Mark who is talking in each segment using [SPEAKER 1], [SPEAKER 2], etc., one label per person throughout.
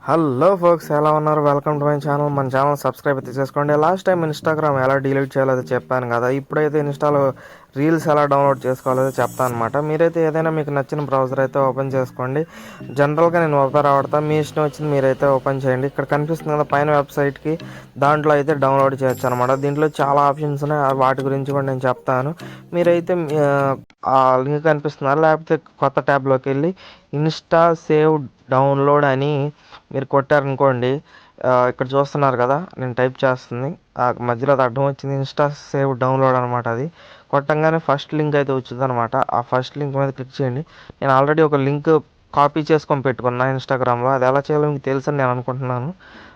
[SPEAKER 1] Hello folks, ఎలా ఉన్నారు? Welcome to my channel. మన ఛానల్ సబ్స్క్రైబ్ అయితే చేసుకోండి. లాస్ట్ టైం ఇన్స్టాగ్రామ్ ఎలా డిలీట్ చేయాలో అది చెప్పాను కదా. ఇప్పుడైతే ఇన్స్టాలో రీల్స్ ఎలా డౌన్లోడ్ చేసుకోవాలో చెప్తాను అనమాట. మీరైతే ఏదైనా మీకు నచ్చిన బ్రౌజర్ అయితే ఓపెన్ చేసుకోండి. జనరల్గా నేను ఓపెన్ ఆడతాను, మీ ఇష్టం వచ్చింది మీరైతే ఓపెన్ చేయండి. ఇక్కడ కనిపిస్తుంది కదా పైన వెబ్సైట్కి, దాంట్లో అయితే డౌన్లోడ్ చేయొచ్చు అనమాట. దీంట్లో చాలా ఆప్షన్స్ ఉన్నాయి, వాటి గురించి కూడా నేను చెప్తాను. మీరైతే ఆ లింక్ కనిపిస్తున్నారు, లేకపోతే కొత్త ట్యాబ్లోకి వెళ్ళి ఇన్స్టా సేవ్ డౌన్లోడ్ అని మీరు కొట్టారనుకోండి. ఇక్కడ చూస్తున్నారు కదా, నేను టైప్ చేస్తుంది, ఆ మధ్యలో అది అడ్డం వచ్చింది, ఇన్స్టా సేవ్ డౌన్లోడ్ అనమాట. అది కొట్టంగానే ఫస్ట్ లింక్ అయితే వచ్చింది అనమాట. ఆ ఫస్ట్ లింక్ మీద క్లిక్ చేయండి. నేను ఆల్రెడీ ఒక లింక్ కాపీ చేసుకొని పెట్టుకున్నా ఇన్స్టాగ్రామ్లో, అది ఎలా చేయాలో మీకు తెలుసు అని నేను అనుకుంటున్నాను.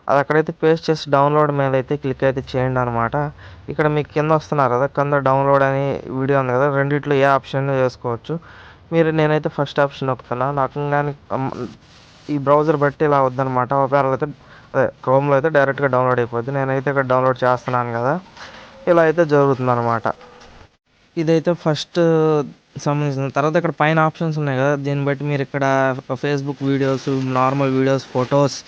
[SPEAKER 1] అది అక్కడైతే పేస్ట్ చేసి డౌన్లోడ్ మీద అయితే క్లిక్ అయితే చేయండి అనమాట. ఇక్కడ మీకు కింద వస్తున్నారు కదా, కింద డౌన్లోడ్ అని వీడియో ఉంది కదా, రెండిట్లో ఏ ఆప్షన్ చేసుకోవచ్చు నేనైతే ఫస్ట్ ఆప్షన్ నొక్కుతున్నా. నాకు కానీ ఈ బ్రౌజర్ బట్టి ఇలా వద్దనమాట. ఓపెన్లో అయితే అదే క్రోమ్లో అయితే డైరెక్ట్గా డౌన్లోడ్ అయిపోద్ది. నేనైతే ఇక్కడ డౌన్లోడ్ చేస్తున్నాను కదా, ఇలా అయితే జరుగుతుంది అనమాట. ఇదైతే ఫస్ట్ సంబంధించిన తర్వాత ఇక్కడ పైన ఆప్షన్స్ ఉన్నాయి కదా, దీన్ని బట్టి మీరు ఇక్కడ Facebook videos, normal videos, photos,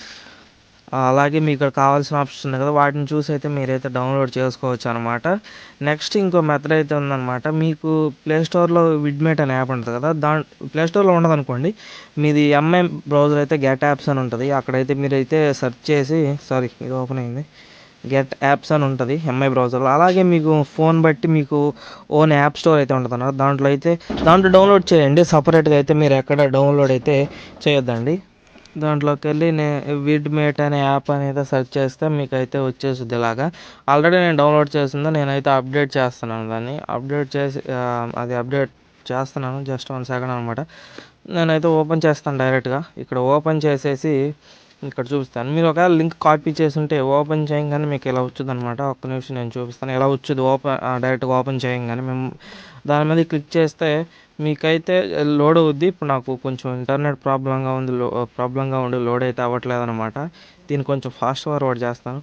[SPEAKER 1] అలాగే మీకు ఇక్కడ కావాల్సిన ఆప్షన్స్ ఉన్నాయి కదా, వాటిని చూసి అయితే మీరైతే డౌన్లోడ్ చేసుకోవచ్చు అనమాట. నెక్స్ట్ ఇంకో మెథడ్ అయితే ఉందన్నమాట. మీకు ప్లేస్టోర్లో విడ్మేట్ అనే యాప్ ఉంటుంది కదా, ప్లేస్టోర్లో ఉండదు అనుకోండి, మీది ఎంఐ బ్రౌజర్ అయితే గెట్ యాప్స్ అని ఉంటుంది. అక్కడైతే మీరైతే సెర్చ్ చేసి, సారీ ఇది ఓపెన్ అయింది, గెట్ యాప్స్ అని ఉంటుంది ఎంఐ బ్రౌజర్లో. అలాగే మీకు ఫోన్ బట్టి మీకు ఓన్ యాప్ స్టోర్ అయితే ఉంటుంది అన్నమాట. దాంట్లో డౌన్లోడ్ చేయండి. సపరేట్గా అయితే మీరు ఎక్కడ డౌన్లోడ్ అయితే చేయొద్దండి. దాంట్లోకి వెళ్ళి విడ్మేట్ అనే యాప్ అనేది సెర్చ్ చేస్తే మీకు అయితే వచ్చేస్తుంది ఇలాగా. ఆల్రెడీ నేను డౌన్లోడ్ చేసిందో, నేనైతే అప్డేట్ చేస్తున్నాను దాన్ని. అది అప్డేట్ చేస్తున్నాను, జస్ట్ 1 సెకండ్ అనమాట. నేనైతే ఓపెన్ చేస్తాను డైరెక్ట్గా. ఇక్కడ ఓపెన్ చేసేసి ఇక్కడ చూపిస్తాను. మీరు ఒకవేళ లింక్ కాపీ చేసి ఉంటే ఓపెన్ చేయగానే మీకు ఇలా వచ్చింది అనమాట. ఒక్క నిమిషం నేను చూపిస్తాను. ఇలా వచ్చింది డైరెక్ట్గా ఓపెన్ చేయగానే మేము దాని మీద క్లిక్ చేస్తే మీకైతే లోడ్ అవుద్ది. ఇప్పుడు నాకు కొంచెం ఇంటర్నెట్ ప్రాబ్లంగా ఉండి లోడ్ అయితే అవ్వట్లేదు అనమాట. దీన్ని కొంచెం ఫాస్ట్ ఫార్వర్డ్ చేస్తాను.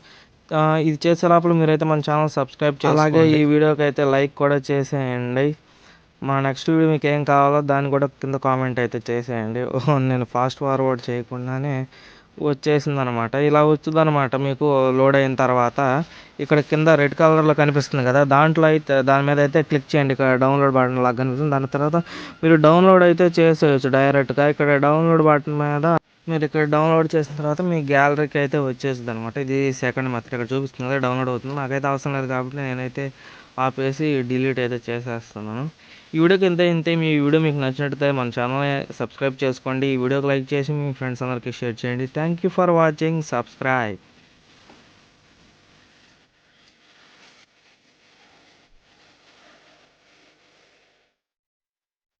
[SPEAKER 1] ఇది చేసే లోపల మీరైతే మన ఛానల్ సబ్స్క్రైబ్ చేసుకోండి. అలాగే ఈ వీడియోకి అయితే లైక్ కూడా చేసేయండి. మా నెక్స్ట్ వీడియో మీకు ఏం కావాలో దాన్ని కూడా కింద కామెంట్ అయితే చేసేయండి. నేను ఫాస్ట్ ఫార్వర్డ్ చేయకుండానే వచ్చేసింది అనమాట. ఇలా వచ్చింది అనమాట. మీకు లోడ్ అయిన తర్వాత ఇక్కడ కింద రెడ్ కలర్లో కనిపిస్తుంది కదా, దాని మీద అయితే క్లిక్ చేయండి. ఇక్కడ డౌన్లోడ్ బటన్ లాగా కనిపిస్తుంది. దాని తర్వాత మీరు డౌన్లోడ్ అయితే చేసేయచ్చు డైరెక్ట్గా. ఇక్కడ డౌన్లోడ్ బటన్ మీద మీరు ఇక్కడ డౌన్లోడ్ చేసిన తర్వాత మీ గ్యాలరీకి అయితే వచ్చేస్తుంది అనమాట. ఇది సెకండ్ మెథడ్. ఇక్కడ చూపిస్తుంది కదా డౌన్లోడ్ అవుతుంది. నాకైతే అవసరం లేదు కాబట్టి నేనైతే ఆపేసి డిలీట్ అయితే చేసేస్తున్నాను. ఈ వీడియోకి ఇంతే. మీ వీడియో మీకు నచ్చినట్లయితే మన ఛానల్ని సబ్స్క్రైబ్ చేసుకోండి. ఈ వీడియోకి లైక్ చేసి మీ ఫ్రెండ్స్ అందరికీ షేర్ చేయండి. Thank you for watching. Subscribe.